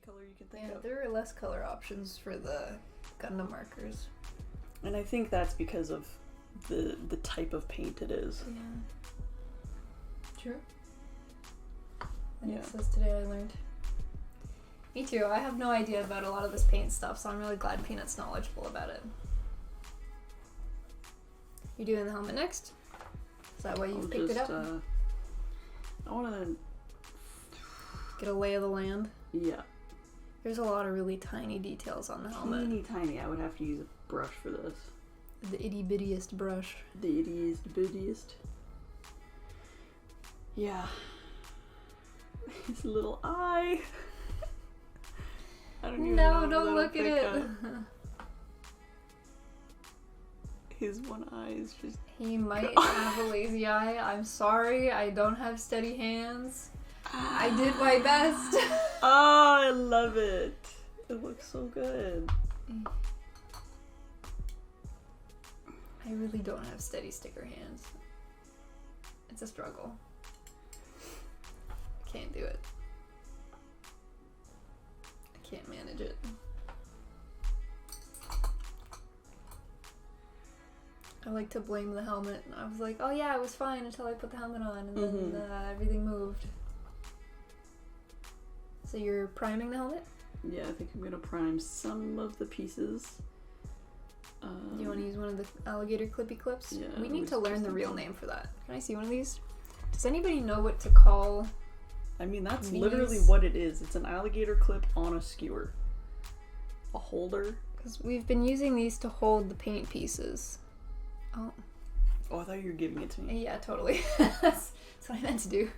color you can think of. There are less color options for the Gundam Markers. And I think that's because of the type of paint it is. Yeah. True. And Yeah. it says today I learned. Me too. I have no idea about a lot of this paint stuff, so I'm really glad Peanut's knowledgeable about it. You doing the helmet next? Is that why you picked it up? I want to... Get a lay of the land? Yeah. There's a lot of really tiny details on the helmet. Teeny tiny. I would have to use a brush for this. The itty bittiest brush. The ittiest bittiest. Yeah. His little eye. I don't even know. No, don't look at it. His one eye is just... He might have a lazy eye. I'm sorry. I don't have steady hands. I did my best. Oh, I love it. It looks so good. I really don't have steady sticker hands. It's a struggle. I can't do it. I can't manage it. I like to blame the helmet. I was like, oh yeah, it was fine until I put the helmet on, and then everything moved. So you're priming the helmet? Yeah, I think I'm gonna prime some of the pieces. Do you want to use one of the alligator clippy clips? Yeah. We need to just learn the real thinking. name for that. Can I see one of these? Does anybody know what to call? I mean, that's These? literally what it is. It's an alligator clip on a skewer. A holder. Because we've been using these to hold the paint pieces. Oh. Oh, I thought you were giving it to me. Yeah, totally. That's what I meant to do.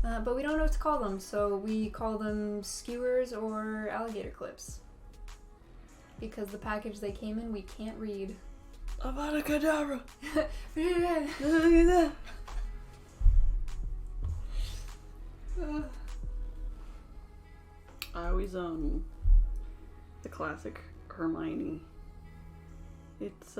But we don't know what to call them, so we call them skewers or alligator clips. Because the package they came in, we can't read. Avada Kedavra! I always, the classic Hermione. It's,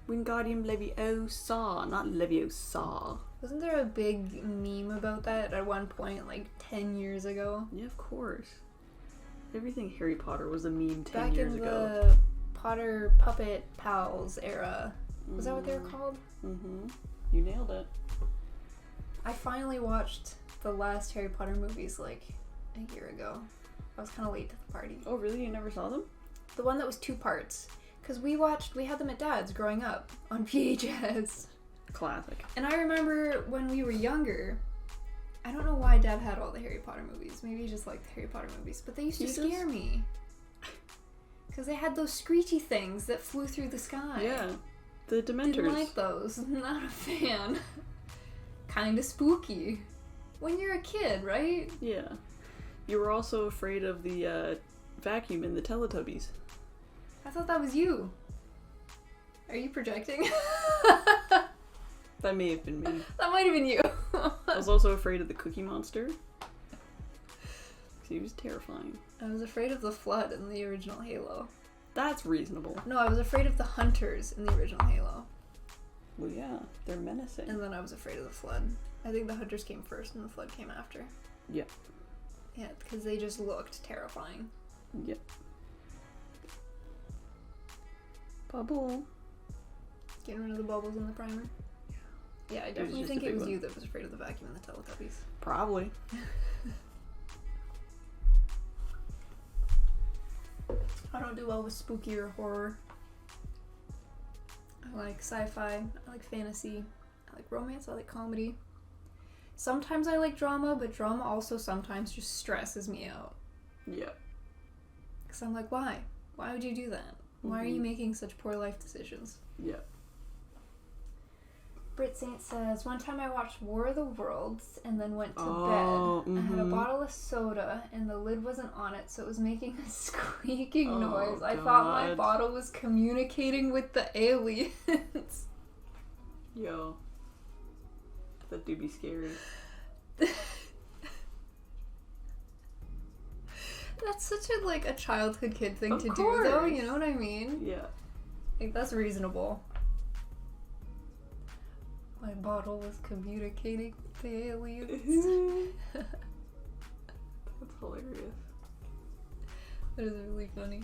Wingardium Leviosa, not Leviosa. Wasn't there a big meme about that at one point, like 10 years ago? Yeah, of course. Everything Harry Potter was a meme 10 Back years in ago. the Potter Puppet Pals era. Was that what they were called? Mm-hmm. You nailed it. I finally watched the last Harry Potter movies like a year ago. I was kind of late to the party. Oh, really? You never saw them? The one that was 2 parts. Because we had them at Dad's growing up on VHS. Classic. And I remember when we were younger, I don't know why Dad had all the Harry Potter movies. Maybe he just liked the Harry Potter movies. But they used to scare me. Because they had those screechy things that flew through the sky. Yeah. The Dementors. Didn't like those. Not a fan. Kinda spooky. When you're a kid, right? Yeah. You were also afraid of the vacuum in the Teletubbies. I thought that was you. Are you projecting? That may have been me. That might have been you. I was also afraid of the Cookie Monster. He was terrifying. I was afraid of the Flood in the original Halo. That's reasonable. No, I was afraid of the Hunters in the original Halo. Well, yeah. They're menacing. And then I was afraid of the Flood. I think the Hunters came first and the Flood came after. Yep. Yeah, because they just looked terrifying. Yep. Bubble. Getting rid of the bubbles in the primer. Yeah, I definitely just think a it big was one. you that was afraid of the vacuum in the Teletubbies. Probably. I don't do well with spooky or horror. I like sci-fi, I like fantasy, I like romance, I like comedy. Sometimes I like drama, but drama also sometimes just stresses me out. Yep. Because I'm like, why? Why would you do that? Why are you making such poor life decisions? Yep. Brit Saint says, one time I watched War of the Worlds and then went to bed. I had a bottle of soda and the lid wasn't on it, so it was making a squeaking noise. I thought my bottle was communicating with the aliens. Yo. That do be scary. That's such a childhood kid thing Of to course. do, though, you know what I mean? Yeah. Like, that's reasonable. My bottle was communicating with the aliens. That is really funny.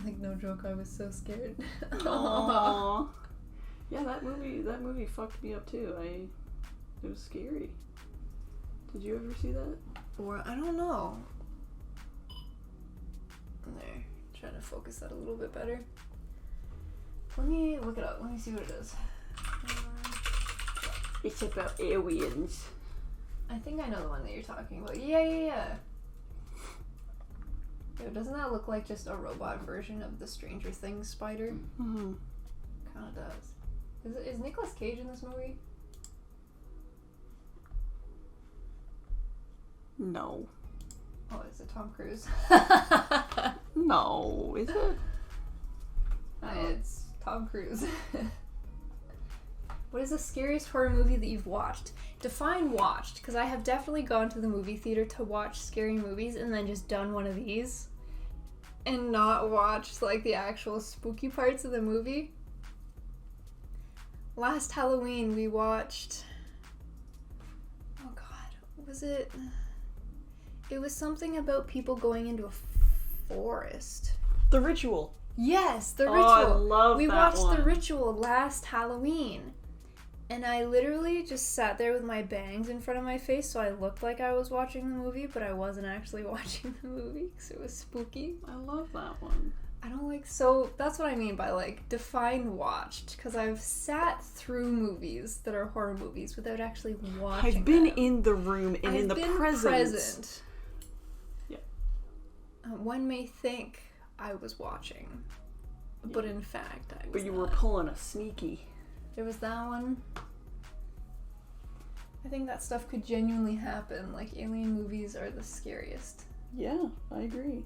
Like, no joke, I was so scared. Aww. Yeah, that movie fucked me up too. It was scary. Did you ever see that? Or, I don't know. There. Trying to focus that a little bit better. Let me look it up. Let me see what it is. It's about aliens. I think I know the one that you're talking about. Yeah. Yo, doesn't that look like just a robot version of the Stranger Things spider? Mm-hmm. Kind of does. Is Nicolas Cage in this movie? No. Oh, is it Tom Cruise? No, is it? It's Tom Cruise. What is the scariest horror movie that you've watched? Define watched, because I have definitely gone to the movie theater to watch scary movies and then just done one of these and not watched like the actual spooky parts of the movie. Last Halloween we watched, oh god, what was it? It was something about people going into a forest. The Ritual. Yes, The Ritual. I love we that watched one. The Ritual last Halloween. And I literally just sat there with my bangs in front of my face so I looked like I was watching the movie, but I wasn't actually watching the movie because it was spooky. I love that one. I don't like... So, that's what I mean by, like, define watched. Because I've sat through movies that are horror movies without actually watching I've been them. in the room and I've in the been present. Yeah. One may think I was watching, but in fact I was But you not. were pulling a sneaky. There was that one. I think that stuff could genuinely happen. Like, alien movies are the scariest. Yeah, I agree.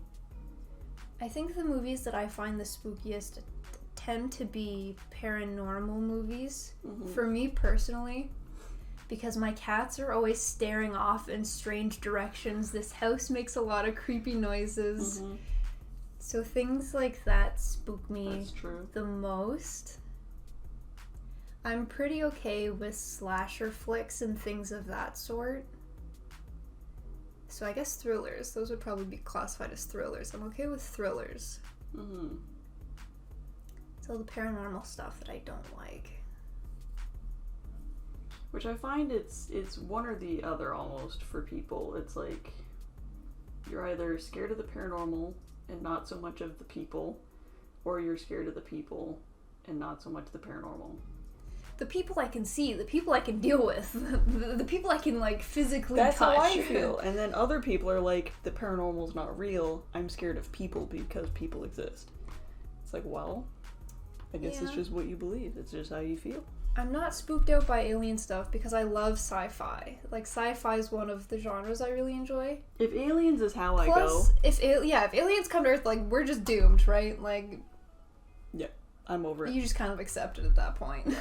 I think the movies that I find the spookiest tend to be paranormal movies. Mm-hmm. For me personally, because my cats are always staring off in strange directions. This house makes a lot of creepy noises. Mm-hmm. So things like that spook me That's true. the most. I'm pretty okay with slasher flicks and things of that sort. So I guess thrillers. Those would probably be classified as thrillers. I'm okay with thrillers. Mm-hmm. It's all the paranormal stuff that I don't like. Which I find it's one or the other almost for people. It's like you're either scared of the paranormal and not so much of the people, or you're scared of the people and not so much the paranormal. The people I can see, the people I can deal with, the people I can, like, physically That's touch. how I feel. And then other people are like, the paranormal's not real. I'm scared of people because people exist. It's like, well, I guess it's just what you believe. It's just how you feel. I'm not spooked out by alien stuff because I love sci-fi. Like, sci-fi is one of the genres I really enjoy. If aliens is how I go... Plus, if aliens come to Earth, like, we're just doomed, right? Like... Yeah, I'm over it. You just kind of accept it at that point.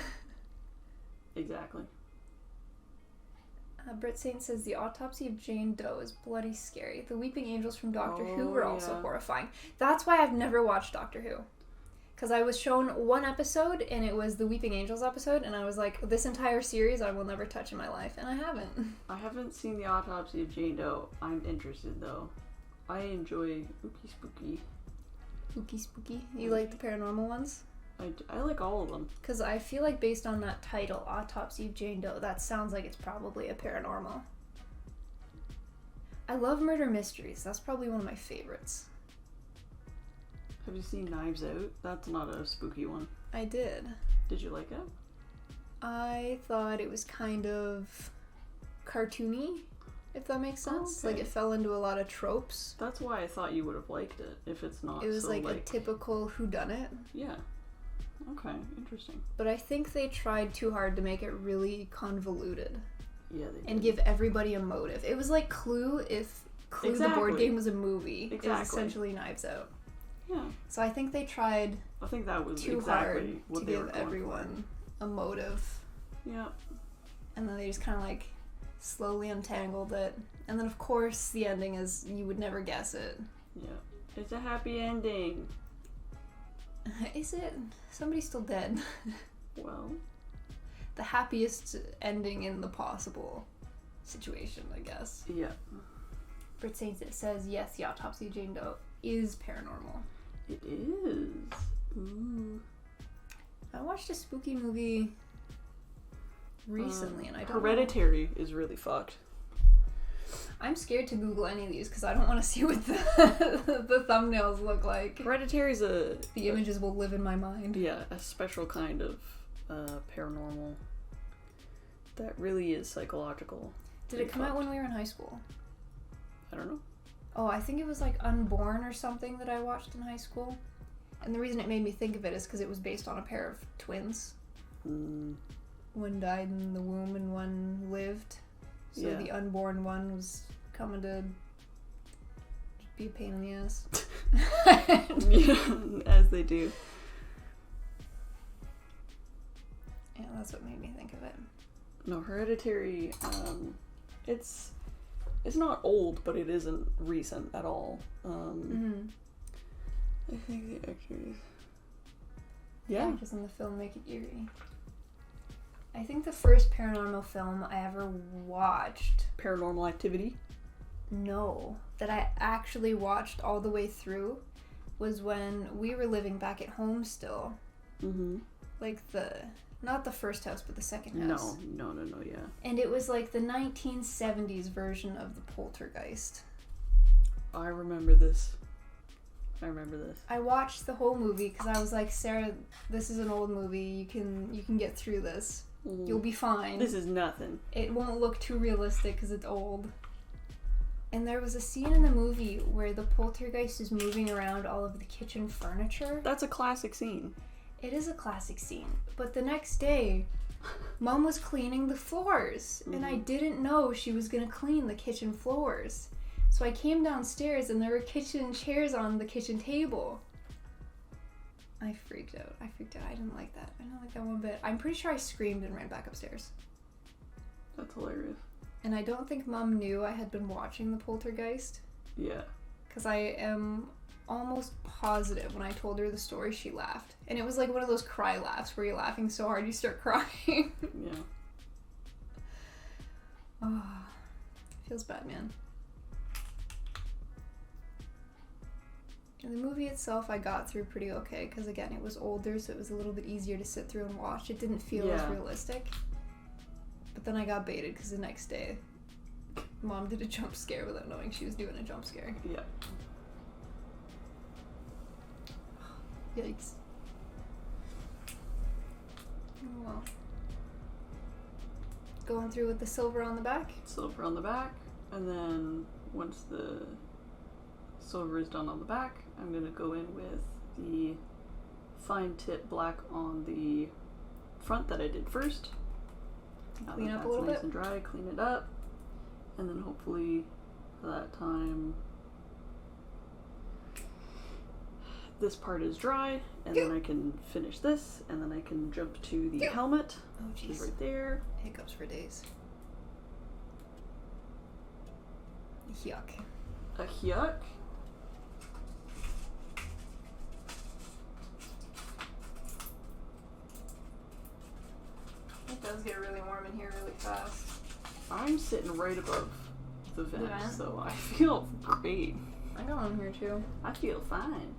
Exactly. Britt Saint says, the autopsy of Jane Doe is bloody scary. The weeping angels from Doctor Who were also horrifying. That's why I've never watched Doctor Who. Because I was shown one episode, and it was the Weeping Angels episode, and I was like, this entire series I will never touch in my life, and I haven't. I haven't seen the autopsy of Jane Doe. I'm interested, though. I enjoy Ookie Spooky. Spooky spooky. You like the paranormal ones? I like all of them. Because I feel like based on that title, Autopsy of Jane Doe, that sounds like it's probably a paranormal. I love murder mysteries. That's probably one of my favorites. Have you seen Knives Out? That's not a spooky one. I did. Did you like it? I thought it was kind of cartoony, if that makes sense. Okay. Like, it fell into a lot of tropes. That's why I thought you would have liked it, if it's not It was so, like a typical whodunit. Yeah. Okay, interesting. But I think they tried too hard to make it really convoluted. Yeah, they did. And give everybody a motive. It was like Clue if Clue the board game was a movie. Exactly. It was essentially Knives Out. Yeah. So I think they tried I think that was too exactly hard what to they were give going everyone a motive. for. Yeah. And then they just kind of like slowly untangled it. And then of course the ending is you would never guess it. Yeah. It's a happy ending. Is it? Somebody's still dead. Well. The happiest ending in the possible situation, I guess. Yeah. Brit Saints, it says, yes, the Autopsy of Jane Doe is paranormal. It is. Ooh. I watched a spooky movie recently, and I don't Hereditary is really fucked. I'm scared to Google any of these because I don't want to see what the thumbnails look like. Hereditary's the images will live in my mind. Yeah, a special kind of paranormal that really is psychological. Did it come out when we were in high school? I don't know. Oh, I think it was like Unborn or something that I watched in high school. And the reason it made me think of it is because it was based on a pair of twins. One died in the womb and one lived. So the unborn one was coming to be a pain in the ass. Yeah, as they do. Yeah, that's what made me think of it. No, Hereditary, it's not old, but it isn't recent at all. I think the actors... Yeah. Actors in the film make it eerie. I think the first paranormal film I ever watched... Paranormal Activity? No. That I actually watched all the way through was when we were living back at home still. Like not the first house, but the second house. No, yeah. And it was like the 1970s version of the Poltergeist. I remember this. I watched the whole movie because I was like, Sarah, this is an old movie. You can get through this. You'll be fine. This is nothing. It won't look too realistic because it's old. And there was a scene in the movie where the poltergeist is moving around all of the kitchen furniture. That's a classic scene. It is a classic scene. But the next day, Mom was cleaning the floors. And I didn't know she was going to clean the kitchen floors. So I came downstairs and there were kitchen chairs on the kitchen table. I freaked out. I didn't like that. I didn't like that one bit. I'm pretty sure I screamed and ran back upstairs. That's hilarious. And I don't think Mom knew I had been watching the Poltergeist. Yeah. Because I am almost positive when I told her the story, she laughed. And it was like one of those cry laughs where you're laughing so hard you start crying. Yeah. Oh, feels bad, man. And the movie itself I got through pretty okay because, again, it was older, so it was a little bit easier to sit through and watch. It didn't feel as realistic. But then I got baited because the next day Mom did a jump scare without knowing she was doing a jump scare. Yeah. Yikes. Oh well. Going through with the silver on the back? Silver on the back, and then once the silver is done on the back, I'm going to go in with the fine tip black on the front that I did first. Clean up a little bit. Nice and dry, clean it up, and then hopefully by that time this part is dry, and then I can finish this, and then I can jump to the helmet. Oh jeez. Right there. Hiccups for days. Yuck. A yuck. It does get really warm in here really fast. I'm sitting right above the vent, vent? so I feel great. I got one here too. I feel fine.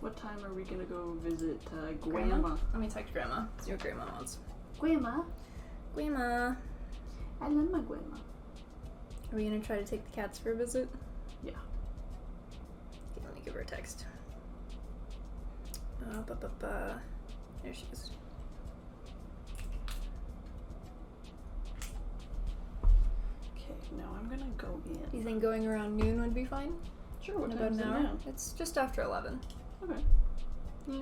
What time are we gonna go visit Grandma? Let me text Grandma. See what Grandma wants. Grandma? Grandma. I love my grandma. Are we gonna try to take the cats for a visit? Yeah. Okay, let me give her a text. There she is. Okay, now I'm gonna go in. Do you think going around noon would be fine? Sure, what In time about is an it hour? now? It's just after 11. Okay. Yeah.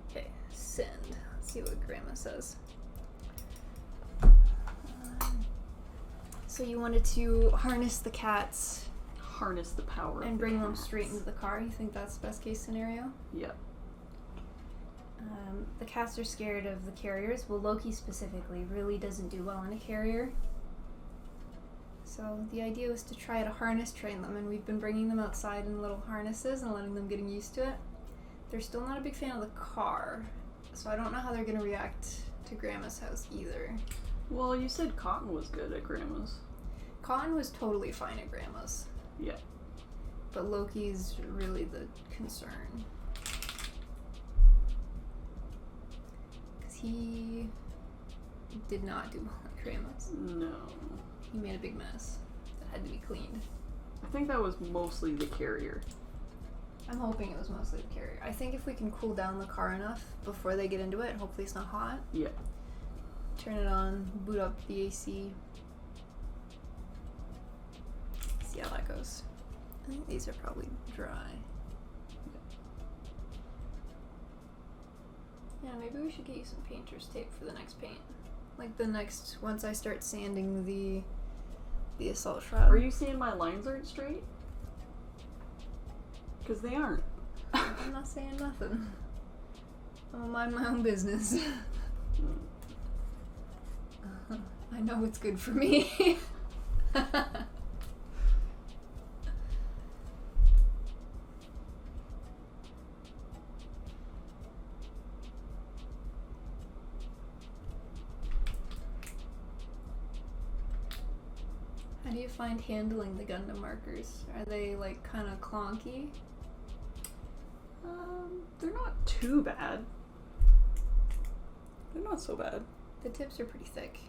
Okay, send. Let's see what Grandma says. So you wanted to harness the cats. Harness the power and of bring the them cats. straight into the car. You think that's the best case scenario? Yep. The cats are scared of the carriers. Well, Loki specifically really doesn't do well in a carrier. So the idea was to try to harness train them, and we've been bringing them outside in little harnesses and letting them get used to it. They're still not a big fan of the car, so I don't know how they're going to react to Grandma's house either. Well, you said Cotton was good at Grandma's. Cotton was totally fine at Grandma's. Yeah. But Loki's really the concern. Because he did not do well at Grandma's. No. He made a big mess that had to be cleaned. I think that was mostly the carrier. I'm hoping it was mostly the carrier. I think if we can cool down the car enough before they get into it, hopefully it's not hot. Yeah. Turn it on, boot up the AC. See how that goes. I think these are probably dry. Yeah, maybe we should get you some painter's tape for the next paint. Like once I start sanding the assault shroud. Are you saying my lines aren't straight? Because they aren't. I'm not saying nothing. I'll mind my own business. I know what's good for me. How do you find handling the Gundam markers? Are they like kind of clunky? They're not too bad. They're not so bad. The tips are pretty thick.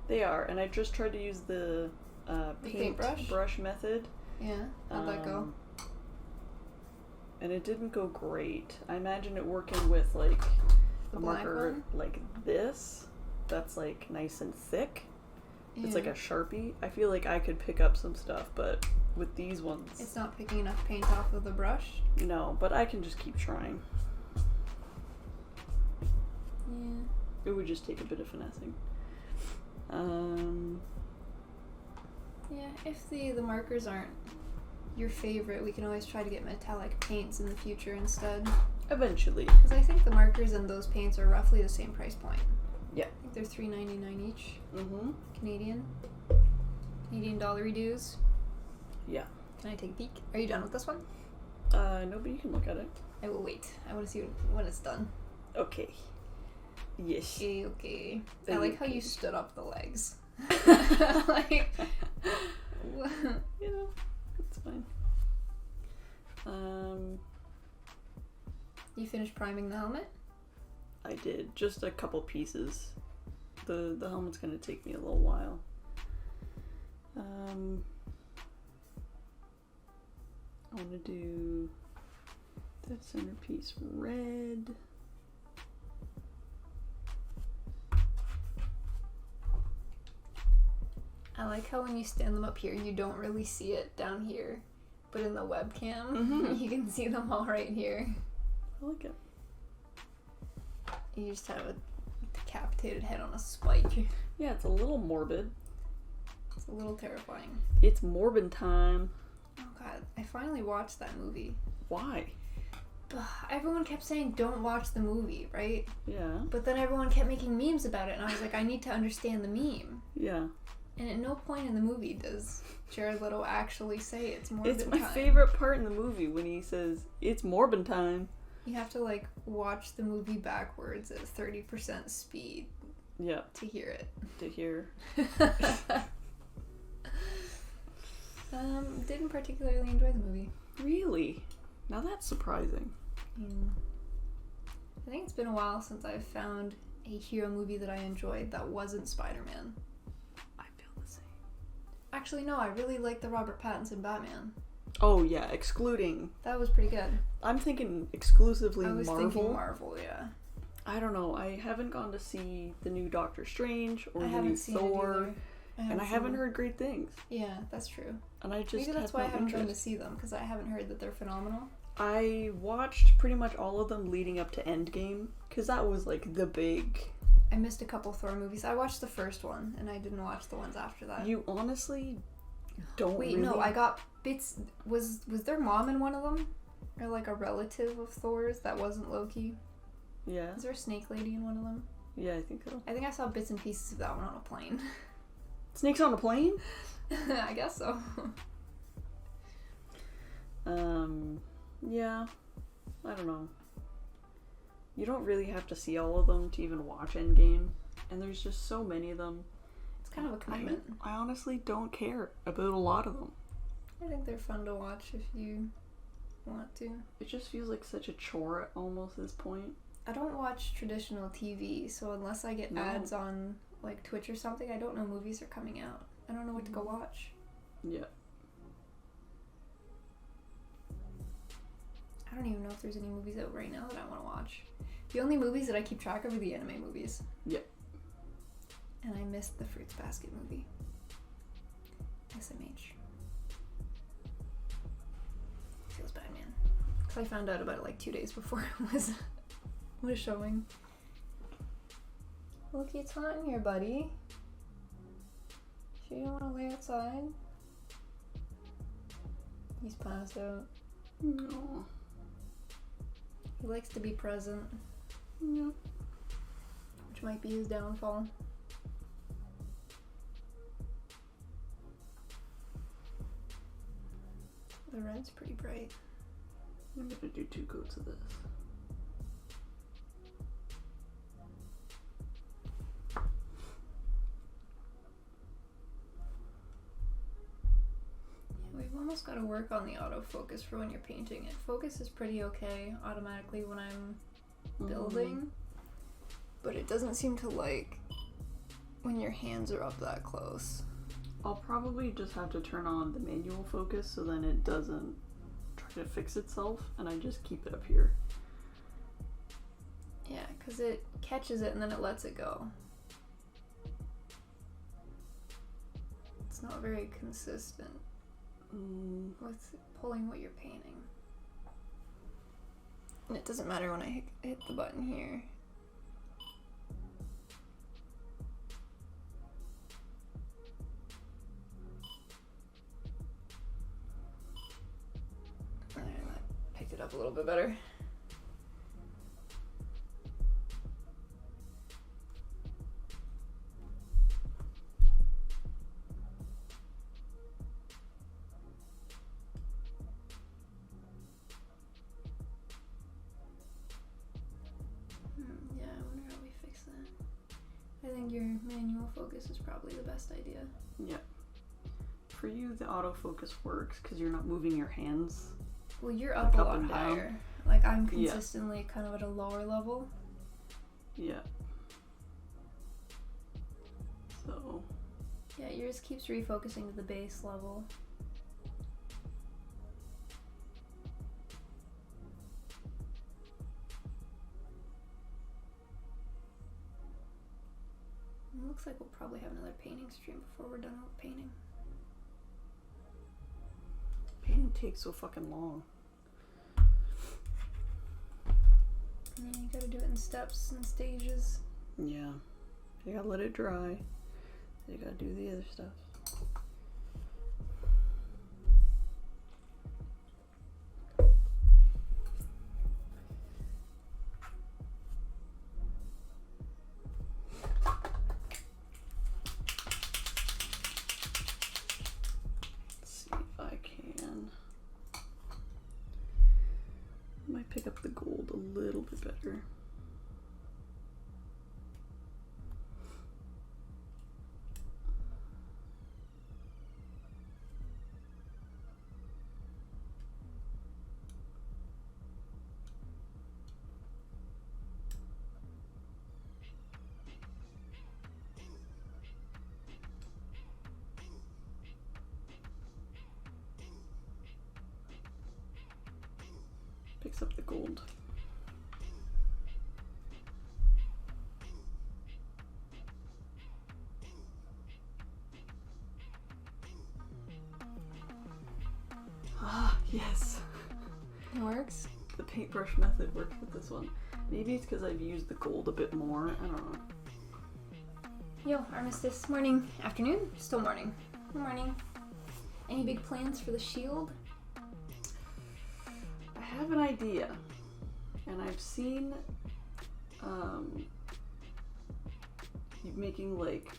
They are, and I just tried to use the paintbrush method. Yeah, how'd that go? And it didn't go great. I imagine it working with like The a black marker one? like this, that's like nice and thick. Yeah. It's like a Sharpie. I feel like I could pick up some stuff, but with these ones... It's not picking enough paint off of the brush? No, but I can just keep trying. Yeah. It would just take a bit of finessing. Yeah, if the markers aren't your favorite, we can always try to get metallic paints in the future instead. Eventually. Because I think the markers and those paints are roughly the same price point. Yeah. I think they're $3.99 each. Mm-hmm. Canadian dollary dues. Yeah. Can I take a peek? Are you done with this one? No, but you can look at it. I will wait. I want to see when it's done. Okay. Yes. Okay. I like how you stood up the legs. Like, you know, it's fine. You finished priming the helmet? I did. Just a couple pieces. The helmet's gonna take me a little while. I want to do that centerpiece red. I like how when you stand them up here, you don't really see it down here. But in the webcam, you can see them all right here. I like it. You just have a decapitated head on a spike. Yeah, it's a little morbid. It's a little terrifying. It's morbid time. Oh god, I finally watched that movie. Why? Everyone kept saying don't watch the movie, right? Yeah. But then everyone kept making memes about it, and I was like, I need to understand the meme. Yeah. And at no point in the movie does Jared Leto actually say it's morbid It's time. my favorite part in the movie when he says, it's morbid time. You have to, like, watch the movie backwards at 30% speed. Yeah. To hear it. To hear. Didn't particularly enjoy the movie. Really? Now that's surprising. I think it's been a while since I've found a hero movie that I enjoyed that wasn't Spider-Man. I feel the same. Actually, no, I really liked the Robert Pattinson Batman. Oh, yeah, excluding... That was pretty good. I'm thinking exclusively Marvel. I was thinking Marvel, yeah. I don't know. I haven't gone to see the new Doctor Strange or I the haven't new seen Thor. And I haven't heard great things. Yeah, that's true. And I just Maybe that's had why no I haven't gone to interest. see them, because I haven't heard that they're phenomenal. I watched pretty much all of them leading up to Endgame, because that was like the big I missed a couple Thor movies. I watched the first one, and I didn't watch the ones after that. You honestly don't Wait, really... no, I got bits... Was their mom in one of them? Or like a relative of Thor's that wasn't Loki? Yeah. Is there a snake lady in one of them? Yeah, I think so. I think I saw bits and pieces of that one on a plane. Snakes on a plane? I guess so. Yeah. I don't know. You don't really have to see all of them to even watch Endgame. And there's just so many of them. It's kind of a commitment. I honestly don't care about a lot of them. I think they're fun to watch if you want to. It just feels like such a chore at almost this point. I don't watch traditional TV, so unless I get ads on like Twitch or something, I don't know movies are coming out. I don't know what to go watch. Yeah. I don't even know if there's any movies out right now that I want to watch. The only movies that I keep track of are the anime movies. Yeah. And I missed the Fruits Basket movie. SMH. Feels bad, man. Because I found out about it like 2 days before it was showing. Look, it's hot in here, buddy. Sure you don't want to lay outside? He's passed out. No. He likes to be present. Yeah. Which might be his downfall. The red's pretty bright. I'm gonna do 2 coats of this. We've almost got to work on the autofocus for when you're painting. It focuses pretty okay automatically when I'm building, but it doesn't seem to like when your hands are up that close. I'll probably just have to turn on the manual focus so then it doesn't try to fix itself, and I just keep it up here. Yeah, because it catches it and then it lets it go. It's not very consistent with pulling what you're painting. And it doesn't matter when I hit the button here. I picked it up a little bit better. Yeah, I wonder how we fix that. I think your manual focus is probably the best idea. Yeah. For you, the autofocus works because you're not moving your hands. Well, you're up a lot higher. Like, I'm consistently kind of at a lower level. Yeah. So. Yeah, yours keeps refocusing to the base level. It looks like we'll probably have another painting stream before we're done with painting. Painting takes so fucking long. And then you gotta do it in steps and stages. Yeah. You gotta let it dry. You gotta do the other stuff. Might pick up the gold a little bit better. Picks up the gold. Ah, yes. It works? The paintbrush method works with this one. Maybe it's because I've used the gold a bit more. I don't know. Yo, Armistice. Morning, afternoon, still morning. Morning. Any big plans for the shield? I have an idea, and I've seen you making like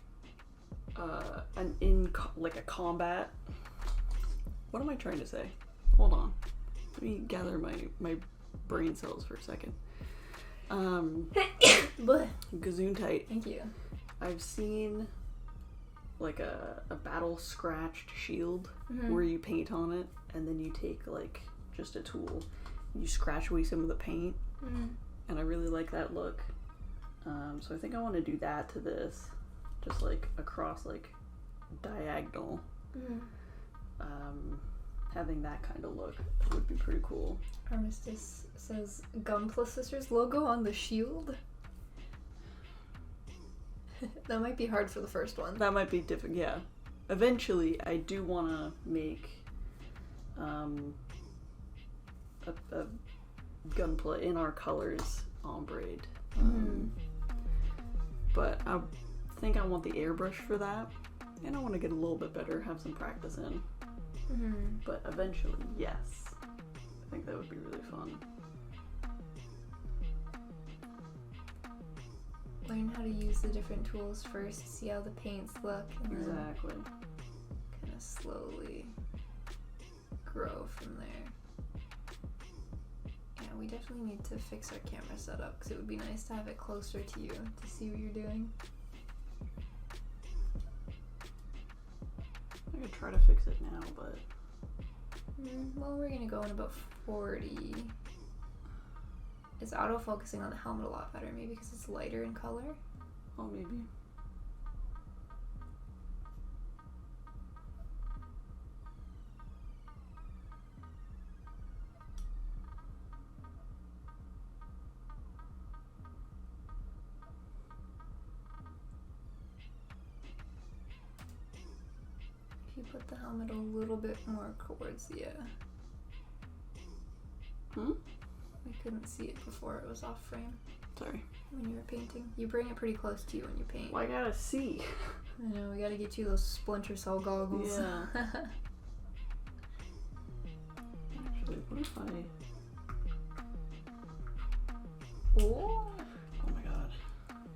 like a combat. What am I trying to say? Hold on. Let me gather my brain cells for a second. Gesundheit. Thank you. I've seen like a battle scratched shield where you paint on it and then you take like just a tool and you scratch away some of the paint, and I really like that look. So I think I want to do that to this, just like across like diagonal. Having that kind of look would be pretty cool. Armistice says Gunpla Sisters logo on the shield. That might be hard for the first one. That might be different, yeah. Eventually, I do want to make a Gunpla in our colors ombre. But I think I want the airbrush for that, and I want to get a little bit better, have some practice in. But eventually, yes. I think that would be really fun. Learn how to use the different tools first, see how the paints look, and exactly. then kind of slowly grow from there. Yeah, we definitely need to fix our camera setup because it would be nice to have it closer to you to see what you're doing. I could try to fix it now, but... Well, we're gonna go in about 40. It's auto-focusing on the helmet a lot better, maybe because it's lighter in color? Oh, maybe. If you put the helmet a little bit more towards the, I couldn't see it before it was off frame. Sorry. When you were painting. You bring it pretty close to you when you paint. Well, I gotta see. I know, we gotta get you those Splinter Cell goggles. Yeah. Actually, what if I... Oh my god.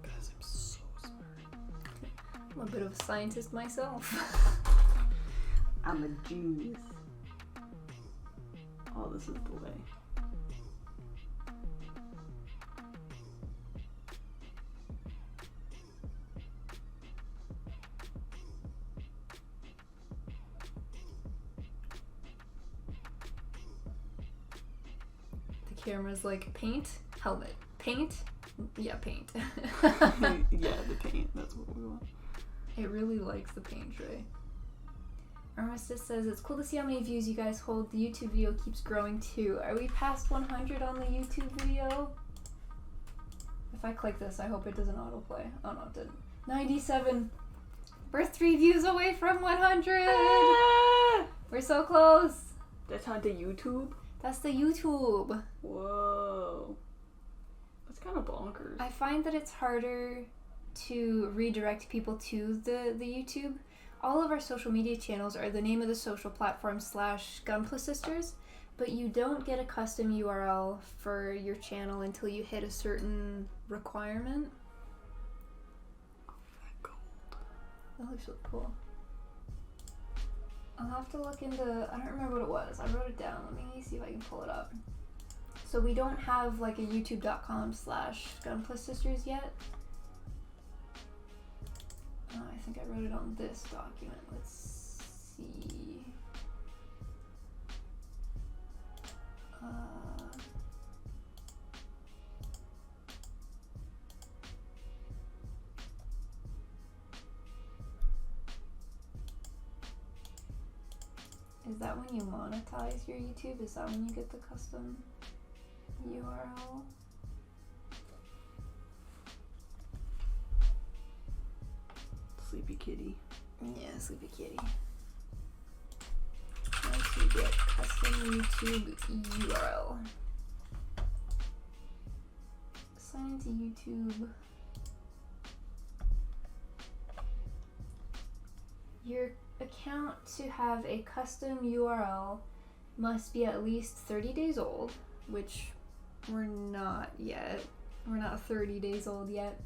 Guys, I'm so smart. I'm a bit of a scientist myself. I'm a genius. Oh, this is the way. Camera's like paint, helmet, paint, yeah, paint. Yeah, the paint, that's what we want. It really likes the paint tray. Armistice says, it's cool to see how many views you guys hold. The YouTube video keeps growing too. Are we past 100 on the YouTube video? If I click this, I hope it doesn't autoplay. Oh no, it didn't. 97. We're 3 views away from 100! Ah! We're so close! That's on the YouTube? That's the YouTube. Whoa. That's kind of bonkers. I find that it's harder to redirect people to the YouTube. All of our social media channels are the name of the social platform / Gunpla Sisters, but you don't get a custom URL for your channel until you hit a certain requirement. Oh, that gold. That looks really cool. I'll have to look into, I don't remember what it was. I wrote it down. Let me see if I can pull it up. So we don't have like a youtube.com / Gunpla Sisters yet. I think I wrote it on this document. Let's see. Is that when you monetize your YouTube? Is that when you get the custom URL? Sleepy kitty. Yeah, sleepy kitty. Once you get custom YouTube URL. Sign into YouTube. Your account to have a custom URL must be at least 30 days old, which we're not yet. We're not 30 days old yet.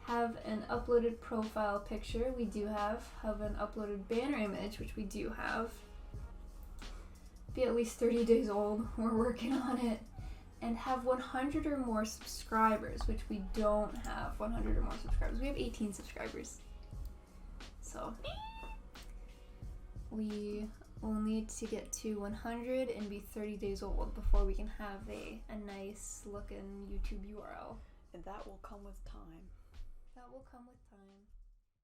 Have an uploaded profile picture, we do have. Have an uploaded banner image, which we do have. Be at least 30 days old, we're working on it. And have 100 or more subscribers, which we don't have 100 or more subscribers. We have 18 subscribers. So we will need to get to 100 and be 30 days old before we can have a nice looking YouTube URL. And that will come with time. That will come with time.